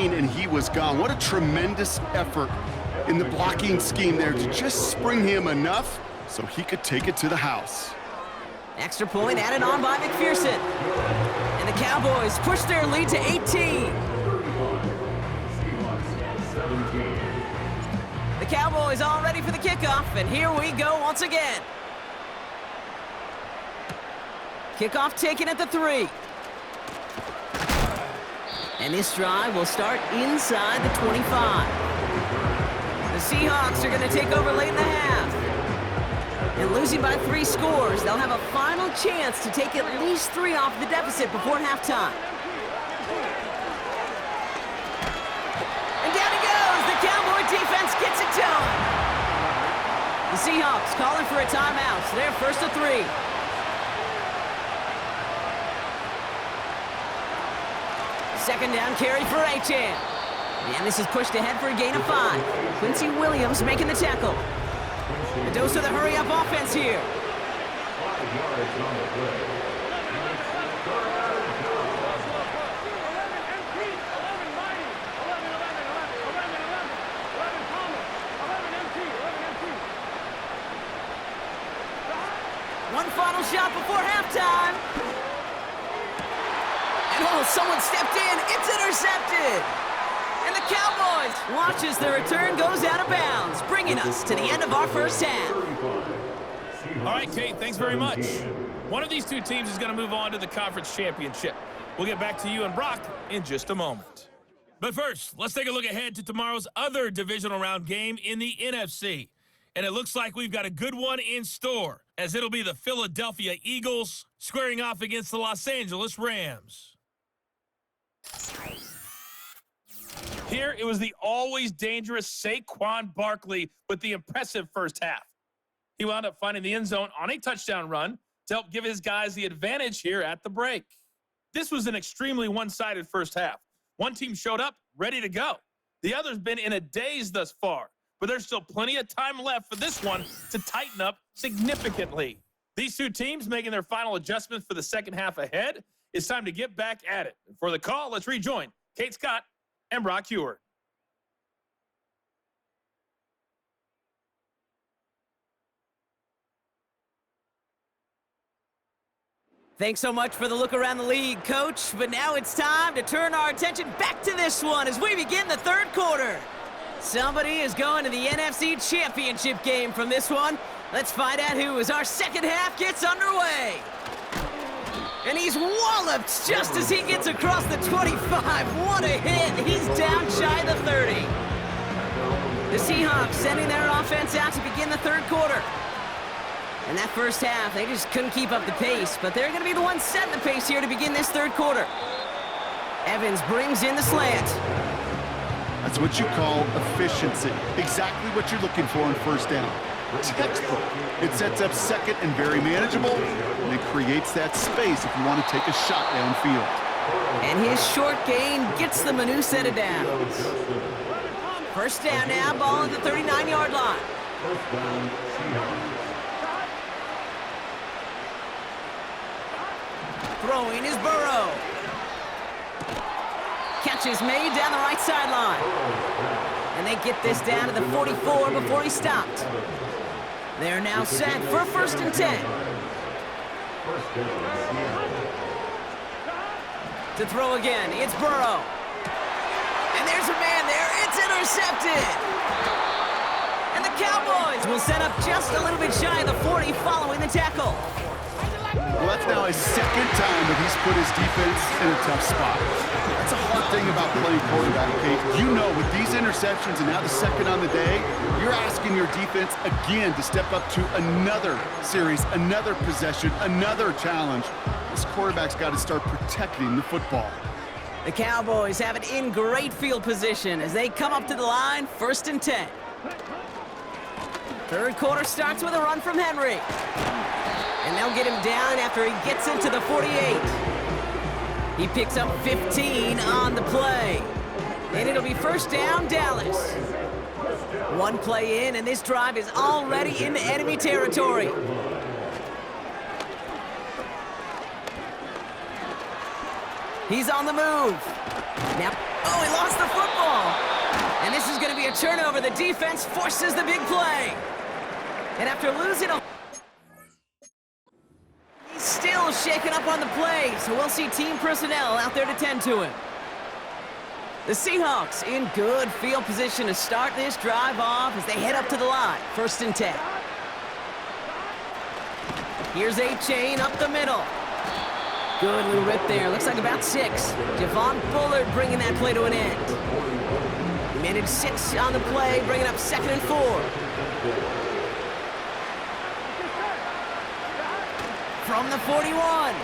gain, and he was gone. What a tremendous effort in the blocking scheme there to just spring him enough so he could take it to the house. Extra point added on by McPherson. And the Cowboys push their lead to 18. The Cowboys all ready for the kickoff, and here we go once again. Kickoff taken at the 3. And this drive will start inside the 25. The Seahawks are going to take over late in the half. And losing by 3 scores, they'll have a final chance to take at least 3 off the deficit before halftime. And down he goes. The Cowboy defense gets it done. The Seahawks calling for a timeout. So they're first to 3. Second down carry for Achane. And this is pushed ahead for a gain of 5. Quincy Williams making the tackle. A dose of the hurry-up offense here. One final shot before halftime. And oh, someone stepped in. It's intercepted. And the Cowboys watch as the return goes out of bounds, bringing us to the end of our first half. All right, Kate, thanks very much. One of these two teams is going to move on to the conference championship. We'll get back to you and Brock in just a moment. But first, let's take a look ahead to tomorrow's other divisional round game in the NFC. And it looks like we've got a good one in store, as it'll be the Philadelphia Eagles squaring off against the Los Angeles Rams. Here, it was the always dangerous Saquon Barkley with the impressive first half. He wound up finding the end zone on a touchdown run to help give his guys the advantage here at the break. This was an extremely one-sided first half. One team showed up ready to go. The other's been in a daze thus far, but there's still plenty of time left for this one to tighten up significantly. These two teams making their final adjustments for the second half ahead. It's time to get back at it. And for the call, let's rejoin Kate Scott and Brock Heward. Thanks so much for the look around the league, Coach. But now it's time to turn our attention back to this one as we begin the third quarter. Somebody is going to the NFC Championship game from this one. Let's find out who as our second half gets underway. And he's walloped just as he gets across the 25. What a hit. He's down shy of the 30. The Seahawks sending their offense out to begin the third quarter. In that first half, they just couldn't keep up the pace, but they're going to be the ones setting the pace here to begin this third quarter. Evans brings in the slant. That's what you call efficiency. Exactly what you're looking for in first down. Textbook. It sets up second and very manageable, and it creates that space if you want to take a shot downfield. And his short gain gets them a new set of downs. First down now, ball at the 39-yard line. Throwing is Burrow. Catch is made down the right sideline. And they get this down to the 44 before he stopped. They're now set for first and 10. To throw again, it's Burrow. And there's a man there. It's intercepted. And the Cowboys will set up just a little bit shy of the 40 following the tackle. Well, that's now his second time that he's put his defense in a tough spot. That's a hard thing about playing quarterback, Kate. You know, with these interceptions and now the second on the day, you're asking your defense again to step up to another series, another possession, another challenge. This quarterback's got to start protecting the football. The Cowboys have it in great field position as they come up to the line, first and 10. Third quarter starts with a run from Henry. And they'll get him down after he gets into the 48. He picks up 15 on the play. And it'll be first down, Dallas. One play in, and this drive is already into enemy territory. He's on the move. Now Oh, he lost the football. And this is going to be a turnover. The defense forces the big play. And after losing a... He's still shaken up on the play, so we'll see team personnel out there to tend to him. The Seahawks in good field position to start this drive off as they head up to the line. 1st and 10. Here's A-Chain up the middle. Good little rip there. Looks like about 6. Javon Bullard bringing that play to an end. He managed 6 on the play, bringing up 2nd and 4. From the 41.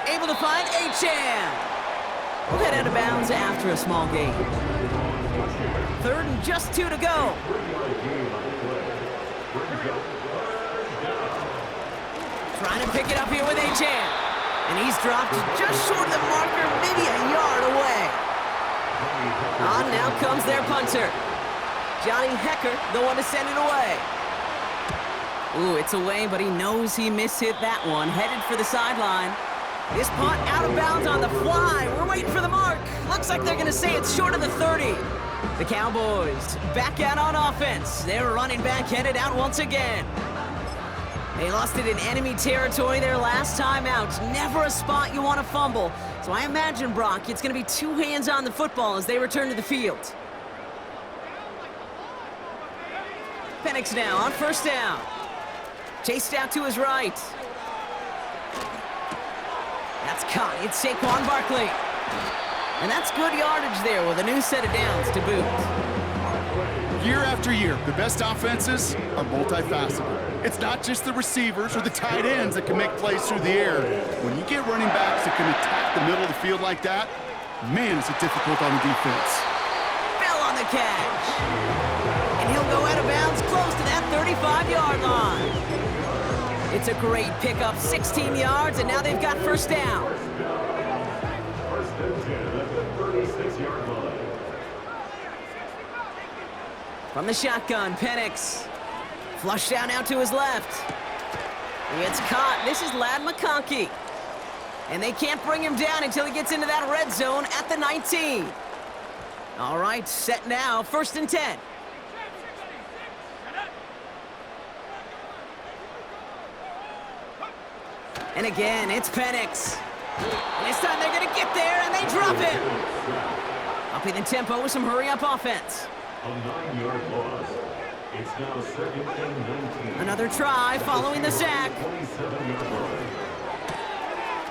Able to find A-Chan. We'll head out of bounds after a small gain. 3rd and just 2 to go. Trying to pick it up here with A-Chan. And he's dropped just short of the marker, maybe a yard away. On now comes their punter. Johnny Hecker, the one to send it away. Ooh, it's away, but he knows he mishit that one. Headed for the sideline. This punt out of bounds on the fly. We're waiting for the mark. Looks like they're going to say it's short of the 30. The Cowboys back out on offense. Their running back headed out once again. They lost it in enemy territory their last time out. Never a spot you want to fumble. So I imagine, Brock, it's going to be 2 hands on the football as they return to the field. Penix now on 1st down. Chased out to his right. That's caught. It's Saquon Barkley. And that's good yardage there with a new set of downs to boot. Year after year, the best offenses are multifaceted. It's not just the receivers or the tight ends that can make plays through the air. When you get running backs that can attack the middle of the field like that, man, is it difficult on the defense. Bell on the catch. And he'll go out of bounds close to that 35-yard line. It's a great pickup, 16 yards, and now they've got 1st down. From the shotgun, Penix. Flushed down out to his left. He gets caught. This is Ladd McConkey. And they can't bring him down until he gets into that red zone at the 19. All right, set now, 1st and 10. And again, it's Penix. And this time they're going to get there, and they drop him. Upping the tempo with some hurry-up offense. A 9-yard loss. It's now 2nd and 19. Another try following the sack.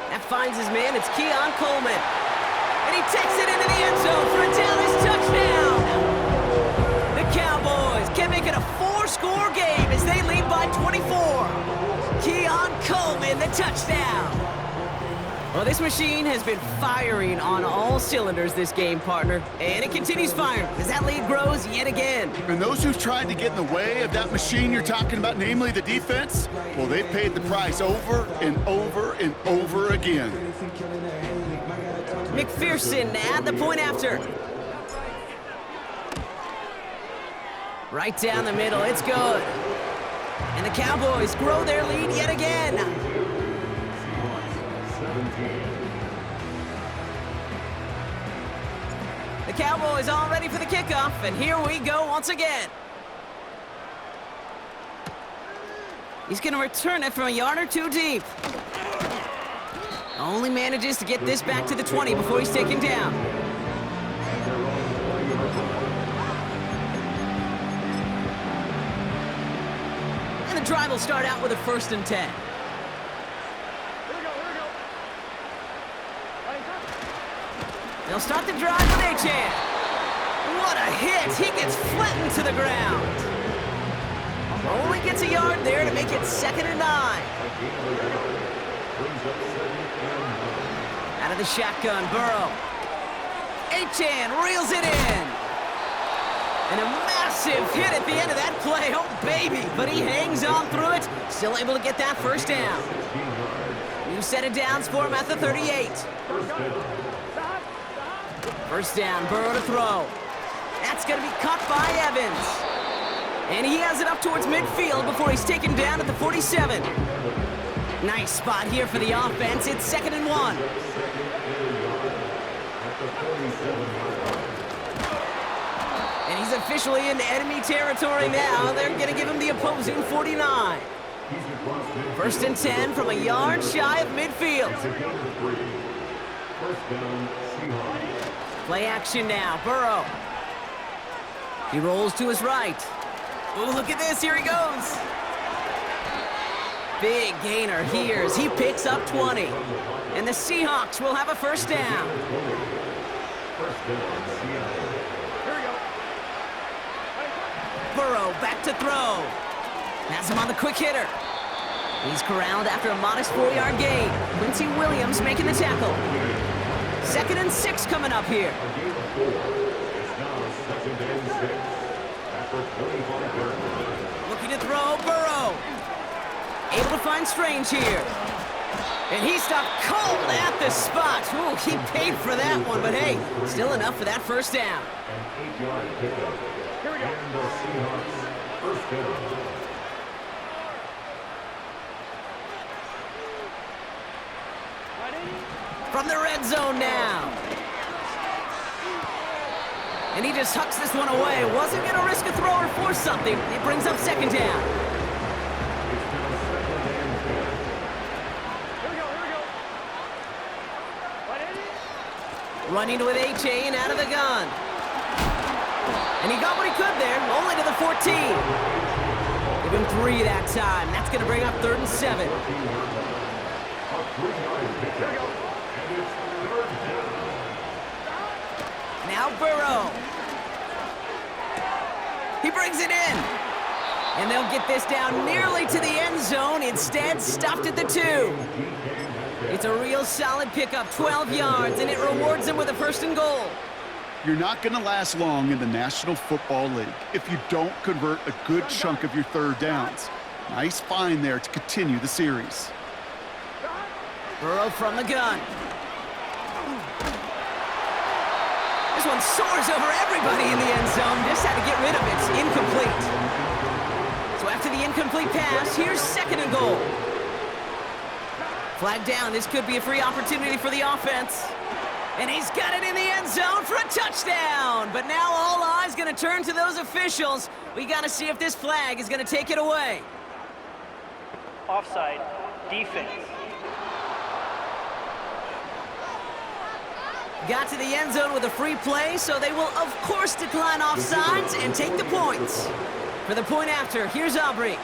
That finds his man. It's Keon Coleman. And he takes it into the end zone for a Dallas touchdown. The Cowboys can make it a 4-score game as they lead by 24. Keon Coleman, the touchdown. Well, this machine has been firing on all cylinders this game, partner. And it continues firing as that lead grows yet again. And those who've tried to get in the way of that machine you're talking about, namely the defense, well, they've paid the price over and over and over again. McPherson at the point after. Right down the middle, it's good. And the Cowboys grow their lead yet again. The Cowboys all ready for the kickoff, and here we go once again. He's going to return it from a yard or 2 deep. Only manages to get this back to the 20 before he's taken down. And the drive will start out with a 1st and 10. They'll start the drive with A-Chan. What a hit! He gets flattened to the ground. Only gets a yard there to make it 2nd and 9. Out of the shotgun, Burrow. A-Chan reels it in. And a massive hit at the end of that play. Oh, baby. But he hangs on through it. Still able to get that 1st down. New set of downs for him at the 38. 1st down, Burrow to throw. That's going to be caught by Evans. And he has it up towards midfield before he's taken down at the 47. Nice spot here for the offense. It's 2nd and 1. And he's officially in enemy territory now. They're going to give him the opposing 49. First and 10 from a yard shy of midfield. Play action now. Burrow. He rolls to his right. Oh, look at this. Here he goes. Big gainer here as he picks up 20. And the Seahawks will have a first down. Burrow back to throw. Has him on the quick hitter. He's corralled after a modest 4-yard gain. Quincy Williams making the tackle. 2nd and 6 coming up here. Looking to throw, Burrow. Able to find Strange here. And he stopped cold at the spot. Ooh, he paid for that one, but hey, still enough for that first down. Here we go. And the Seahawks first down. From the red zone now. And he just hucks this one away. Wasn't going to risk a throw or force something. It brings up 2nd down. Running with A.J. and out of the gun. And he got what he could there, only to the 14. Give him 3 that time. That's going to bring up 3rd and 7. Now Burrow. He brings it in. And they'll get this down nearly to the end zone. Instead, stopped at the 2. It's a real solid pickup, 12 yards, and it rewards them with a 1st and goal. You're not going to last long in the National Football League if you don't convert a good chunk of your 3rd downs. Nice find there to continue the series. Burrow from the gun. This one soars over everybody in the end zone. Just had to get rid of it. It's incomplete. So after the incomplete pass, here's 2nd and goal. Flag down. This could be a free opportunity for the offense. And he's got it in the end zone for a touchdown. But now all eyes going to turn to those officials. We got to see if this flag is going to take it away. Offside, defense. Got to the end zone with a free play, so they will, of course, decline offsides and take the points. For the point after, here's Aubrey.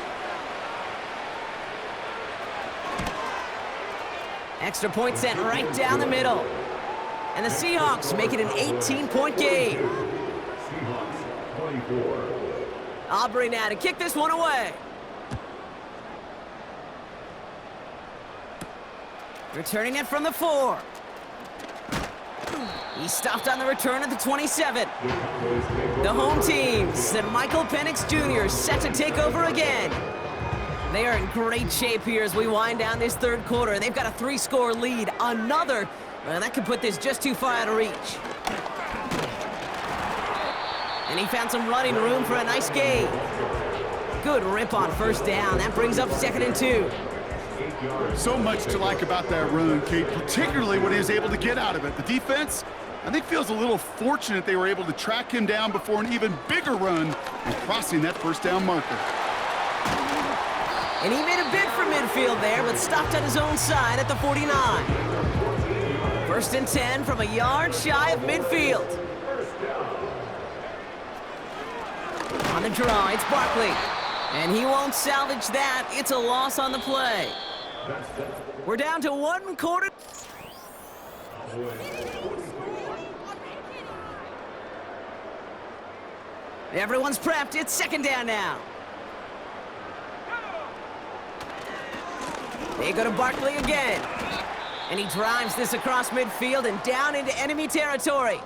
Extra point sent right down the middle. And the Seahawks make it an 18-point game. Seahawks 24. Aubrey now to kick this one away. Returning it from the 4. He stopped on the return at the 27. The home team, and Michael Penix Jr. set to take over again. They are in great shape here as we wind down this 3rd quarter. They've got a 3-score lead. Another, well, that could put this just too far out of reach. And he found some running room for a nice gain. Good rip on 1st down. That brings up 2nd and 2. So much to like about that run, Kate, particularly when he was able to get out of it. The defense, I think, feels a little fortunate they were able to track him down before an even bigger run and crossing that 1st down marker. And he made a bid for midfield there, but stopped on his own side at the 49. 1st and 10 from a yard shy of midfield. On the draw, it's Barkley. And he won't salvage that. It's a loss on the play. We're down to 1 quarter. Everyone's prepped. It's 2nd down now. They go to Barkley again. And he drives this across midfield and down into enemy territory.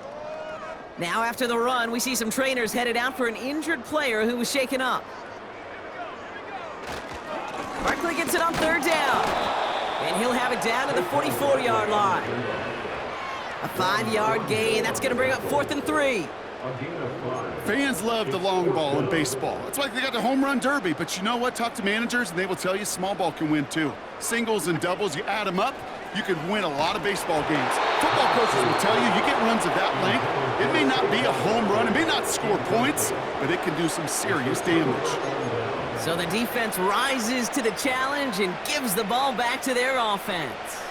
Now after the run, we see some trainers headed out for an injured player who was shaken up. Barkley gets it on 3rd down. And he'll have it down to the 44-yard line. A 5-yard gain. That's going to bring up 4th and 3. A gain of 5. Fans love the long ball in baseball. That's why they got the home run derby. But you know what? Talk to managers, and they will tell you small ball can win too. Singles and doubles, you add them up, you can win a lot of baseball games. Football coaches will tell you get runs of that length. It may not be a home run, it may not score points, but it can do some serious damage. So the defense rises to the challenge and gives the ball back to their offense.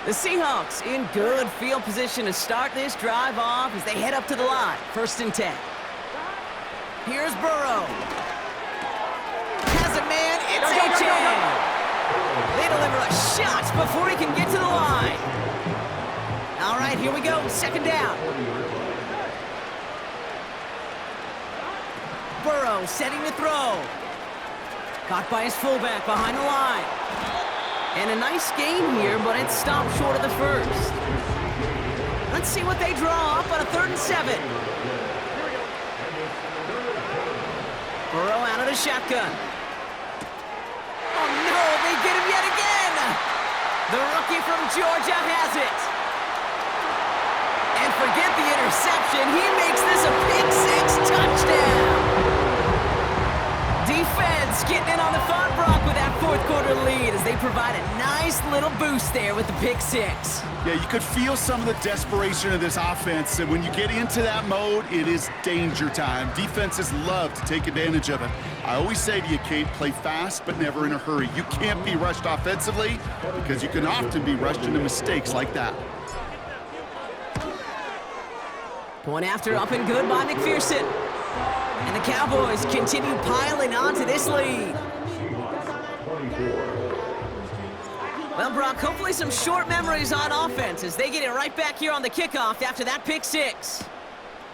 The Seahawks in good field position to start this drive off as they head up to the line. 1st and 10. Here's Burrow. Has a man. It's A-Chain. They deliver a shot before he can get to the line. All right, here we go. 2nd down. Burrow setting to throw. Caught by his fullback behind the line. And a nice gain here, but it stopped short of the 1st. Let's see what they draw up on a 3rd and 7. Burrow out of the shotgun. Oh no, they get him yet again! The rookie from Georgia has it. And forget the interception, he makes this a pick-6 touchdown! Defense getting in on the fun, Brock, with that 4th quarter lead as they provide a nice little boost there with the pick-6. Yeah, you could feel some of the desperation of this offense, and when you get into that mode, it is danger time. Defenses love to take advantage of it. I always say to you, Kate, play fast but never in a hurry. You can't be rushed offensively because you can often be rushed into mistakes like that. Point after up and good by McPherson. And the Cowboys continue piling on to this lead. Well, Brock, hopefully some short memories on offense as they get it right back here on the kickoff after that pick-6.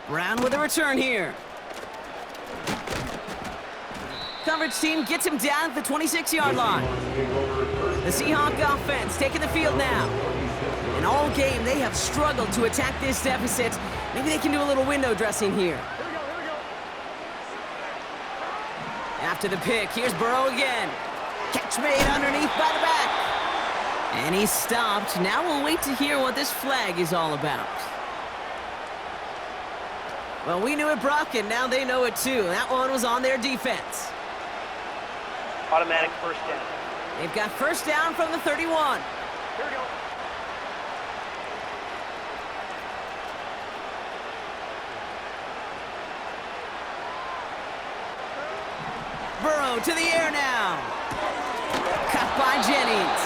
Brown with a return here. Coverage team gets him down at the 26-yard line. The Seahawk offense taking the field now. And all game, they have struggled to attack this deficit. Maybe they can do a little window dressing here. After the pick, here's Burrow again. Catch made underneath by the back. And he's stopped. Now we'll wait to hear what this flag is all about. Well, we knew it, Brock, and now they know it too. That one was on their defense. Automatic 1st down. They've got 1st down from the 31. Here we go. Burrow to the air now. Cut by Jennings.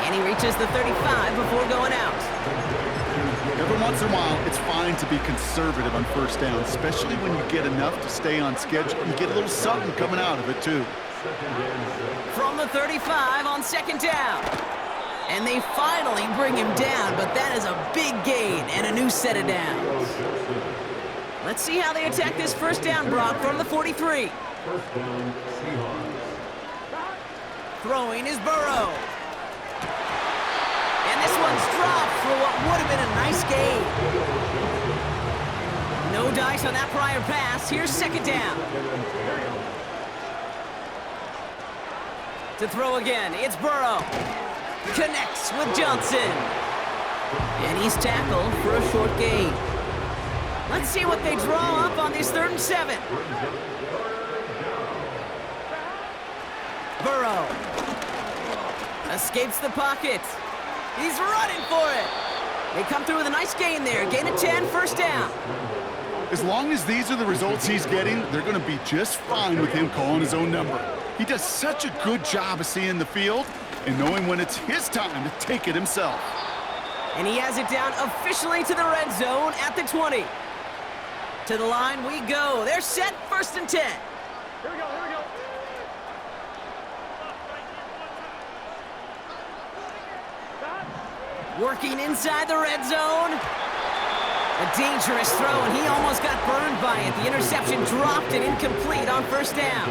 And he reaches the 35 before going out. Every once in a while, it's fine to be conservative on 1st down, especially when you get enough to stay on schedule. You get a little something coming out of it, too. From the 35 on 2nd down. And they finally bring him down, but that is a big gain and a new set of downs. Let's see how they attack this 1st down, Brock, from the 43. 1st down, Seahawks. Throwing is Burrow. And this one's dropped for what would have been a nice gain. No dice on that prior pass. Here's 2nd down. To throw again, it's Burrow. Connects with Johnson. And he's tackled for a short gain. Let's see what they draw up on this 3rd and 7. Burrow escapes the pocket. He's running for it. They come through with a nice gain there. Gain of 10, 1st down. As long as these are the results he's getting, they're going to be just fine with him calling his own number. He does such a good job of seeing the field and knowing when it's his time to take it himself. And he has it down officially to the red zone at the 20. To the line we go. They're set, 1st and 10. Here we go, here we go. Working inside the red zone. A dangerous throw, and he almost got burned by it. The interception dropped and incomplete on 1st down.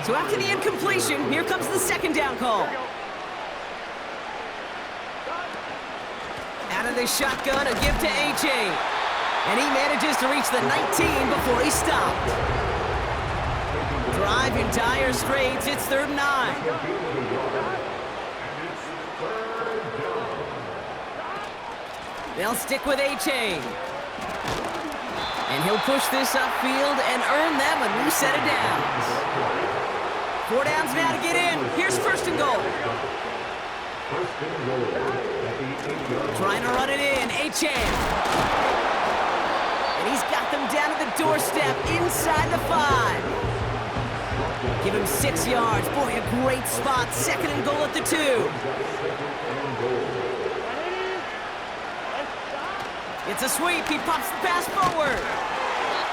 So after the incompletion, here comes the 2nd down call. Out of the shotgun, a give to A.J. And he manages to reach the 19 before he stopped. Drive in dire straits, it's 3rd and 9. They'll stick with A-Chain. And he'll push this upfield and earn them a new set of downs. 4 downs now to get in. Here's first and goal. Trying to run it in, Achane. And he's got them down to the doorstep inside the 5. Give him 6 yards. Boy, a great spot. Second and goal at the 2. It's a sweep. He pops the pass forward.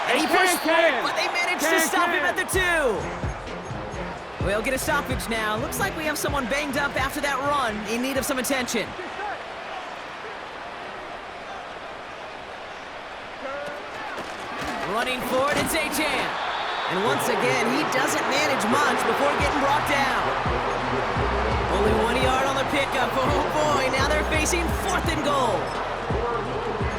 And he pushed for it, but they managed to stop him at the 2. We'll get a stoppage now. Looks like we have someone banged up after that run, in need of some attention. Running for it, it's Achane. And once again, he doesn't manage much before getting brought down. Only 1 yard on the pickup. Oh boy, now they're facing 4th and goal.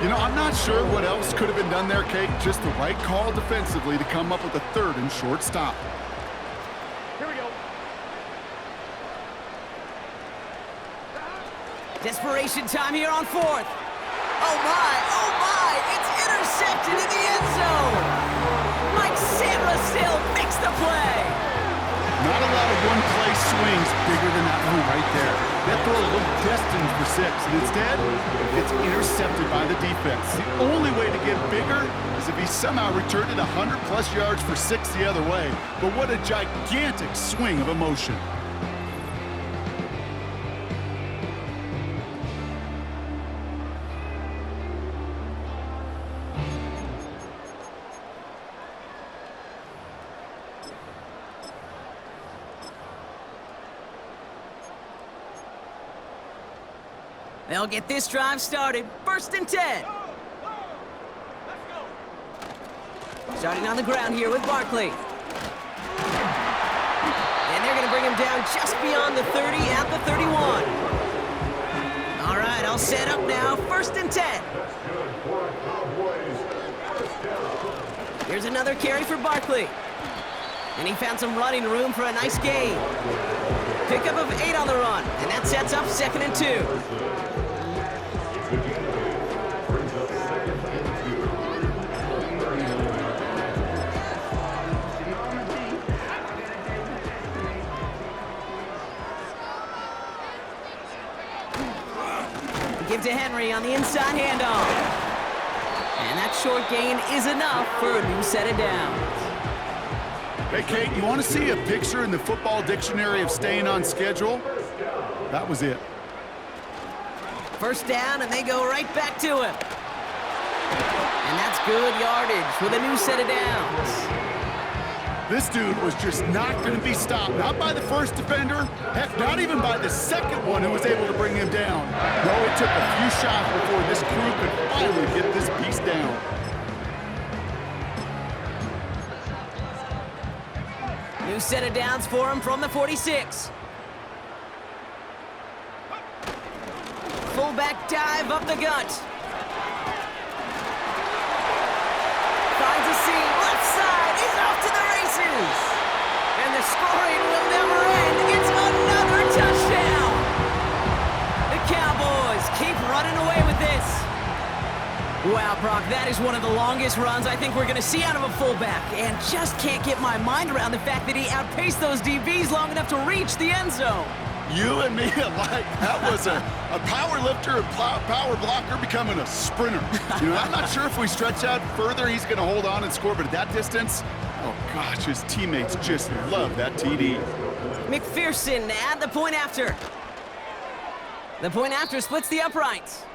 You know, I'm not sure what else could have been done there, Kate. Just the right call defensively to come up with a 3rd and short stop. Here we go. Desperation time here on 4th. Oh my, it's intercepted in the end zone. Mike Sandra still makes the play. Not a lot of one-play swings bigger than that one right there. That throw looked destined for 6, and instead, it's intercepted by the defense. The only way to get bigger is if he somehow returned it 100-plus yards for 6 the other way. But what a gigantic swing of emotion. They'll get this drive started. 1st and 10. Starting on the ground here with Barkley. And they're going to bring him down just beyond the 30 at the 31. All right, all set up now. 1st and 10. Here's another carry for Barkley. And he found some running room for a nice gain. Pickup of 8 on the run, and that sets up 2nd and 2. Give to Henry on the inside handoff. And that short gain is enough for a new set of downs. Hey, Kate, you want to see a picture in the football dictionary of staying on schedule? That was it. 1st down, and they go right back to him. And that's good yardage with a new set of downs. This dude was just not going to be stopped. Not by the first defender. Heck, not even by the second one who was able to bring him down. No, it took a few shots before this crew could finally get this beast down. New set of downs for him from the 46. Fullback dive up the gut. Finds a seam, left side, he's off to the races. And the scoring will never end. It's another touchdown. The Cowboys keep running away with this. Wow, Brock, that is one of the longest runs I think we're going to see out of a fullback. And just can't get my mind around the fact that he outpaced those DBs long enough to reach the end zone. You and me alike. That was a power lifter and power blocker becoming a sprinter. You know, I'm not sure if we stretch out further, he's going to hold on and score, but at that distance, oh gosh, his teammates just love that TD. McPherson at the point after. The point after splits the uprights.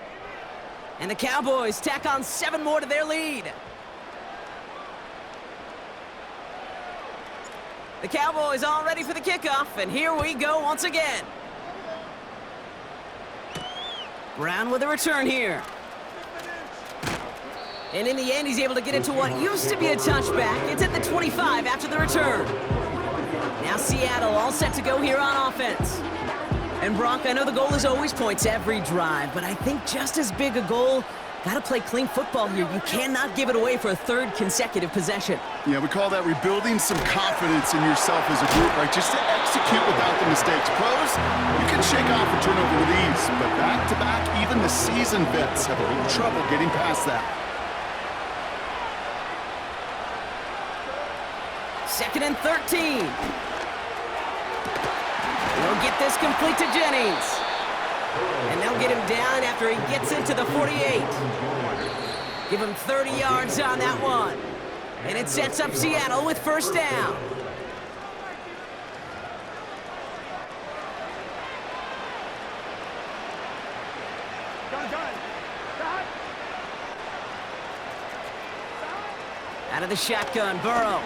And the Cowboys tack on 7 more to their lead. The Cowboys all ready for the kickoff, and here we go once again. Brown with a return here. And in the end, he's able to get it to what used to be a touchback. It's at the 25 after the return. Now Seattle all set to go here on offense. And Brock, I know the goal is always points every drive, but I think just as big a goal, gotta play clean football here. You cannot give it away for a 3rd consecutive possession. Yeah, we call that rebuilding some confidence in yourself as a group, right? Just to execute without the mistakes. Pros, you can shake off a turnover with ease, but back-to-back, even the seasoned vets have a little trouble getting past that. 2nd and 13. They'll get this complete to Jennings. And they'll get him down after he gets into the 48. Give him 30 yards on that one. And it sets up Seattle with first down. Out of the shotgun, Burrow.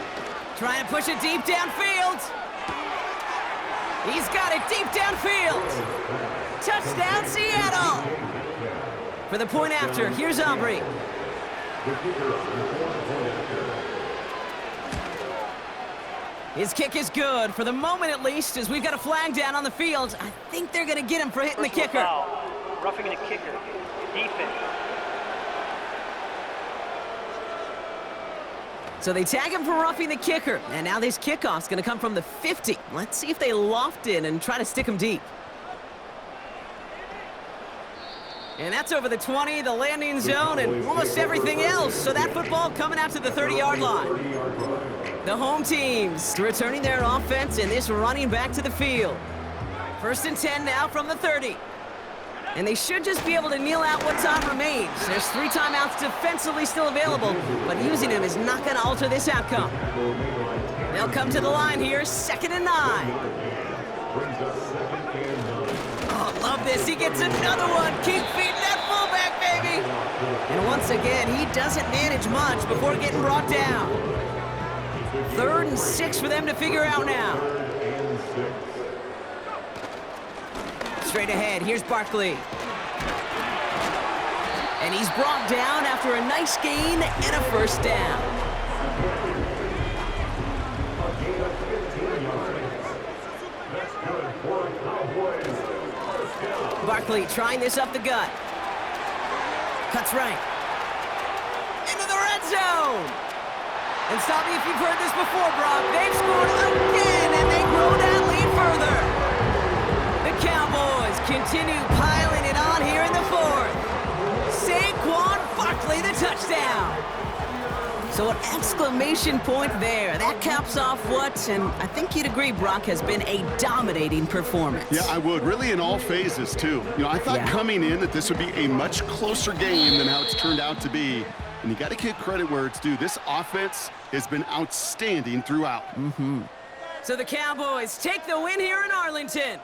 Trying to push it deep downfield. He's got it deep downfield. Touchdown, Seattle. For the point after, here's Aubrey. His kick is good, for the moment at least, as we've got a flag down on the field. I think they're going to get him for hitting the kicker. Foul. Roughing the kicker. Defense. So they tag him for roughing the kicker, and now this kickoff's going to come from the 50. Let's see if they loft in and try to stick him deep. And that's over the 20, the landing zone, and almost everything else. So that football coming out to the 30-yard line. The home teams returning their offense, and this running back to the field. 1st and 10 now from the 30. And they should just be able to kneel out what time remains. There's 3 timeouts defensively still available, but using them is not going to alter this outcome. They'll come to the line here, 2nd and 9. Oh, love this. He gets another one. Keep feeding that fullback, baby. And once again, he doesn't manage much before getting brought down. 3rd and 6 for them to figure out now. Straight ahead, here's Barkley. And he's brought down after a nice gain and a first down. Barkley trying this up the gut. Cuts right. Into the red zone. And stop me if you've heard this before, Brock. They've scored again, and they grow that lead further. The Cowboys continue piling it on here in the 4th. Saquon Barkley, the touchdown. So an exclamation point there. That caps off what, and I think you'd agree, Brock, has been a dominating performance. Yeah, I would. Really in all phases, too. You know, I thought coming in that this would be a much closer game than how it's turned out to be. And you got to give credit where it's due. This offense has been outstanding throughout. So the Cowboys take the win here in Arlington.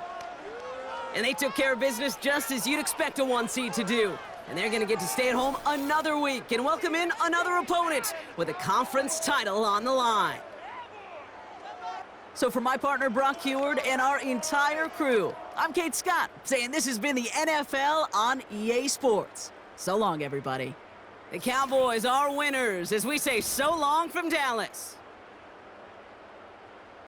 And they took care of business just as you'd expect a 1 seed to do. And they're going to get to stay at home another week and welcome in another opponent with a conference title on the line. So for my partner, Brock Heward, and our entire crew, I'm Kate Scott, saying this has been the NFL on EA Sports. So long, everybody. The Cowboys are winners as we say so long from Dallas.